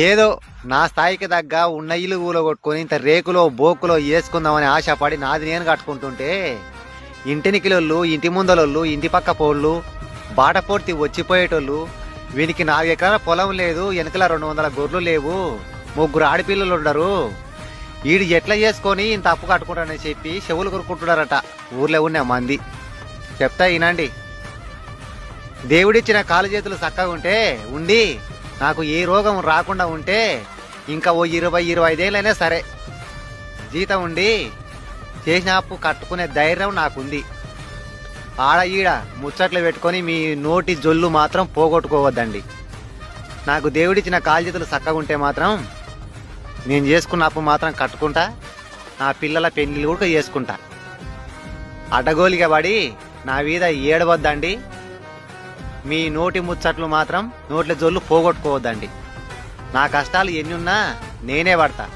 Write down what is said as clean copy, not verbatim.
ఏదో నా స్థాయికి తగ్గ ఉన్న ఇల్లు కూలగొట్టుకొని ఇంత రేకులో బోకులో వేసుకుందామని ఆశపడి నాది నేను కట్టుకుంటుంటే ఇంటినికిలోళ్ళు, ఇంటి ముందలోళ్ళు, ఇంటి పక్క పోళ్ళు, బాట పూర్తి వచ్చిపోయేటోళ్ళు, వీనికి 4 ఎకరాల పొలం లేదు, వెనకల 200 గొర్రెలు లేవు, 3 ఆడపిల్లలు ఉండరు, వీడు ఎట్లా చేసుకొని ఇంత అప్పు కట్టుకుంటాడని చెప్పి చెవులు కొరుకుంటున్నారట ఊర్లో ఉన్న మంది. చెప్తా వినండి. దేవుడిచ్చిన కాలు చేతులు చక్కగా ఉండి నాకు ఏ రోగం రాకుండా ఉంటే ఇంకా ఓ 20-25 ఏళ్ళైనా సరే జీతం ఉండి చేసిన అప్పు కట్టుకునే ధైర్యం నాకుంది. ఆడ ఈడ ముచ్చట్లు పెట్టుకొని మీ నోటి జొల్లు మాత్రం పోగొట్టుకోవద్దండి. నాకు దేవుడిచ్చిన కాలు చేతులు చక్కగా ఉంటే మాత్రం నేను చేసుకున్న అప్పు మాత్రం కట్టుకుంటా, నా పిల్లల పెళ్లిళ్ళు కూడా చేసుకుంటా. అడ్డగోలిగా పడి నా మీద ఏడవద్దండి. మీ నోటి ముచ్చట్లు మాత్రం నోట్ల జొల్లు పోగొట్టుకోవద్దండి. నా కష్టాలు ఎన్ని ఉన్నా నేనే పడతా.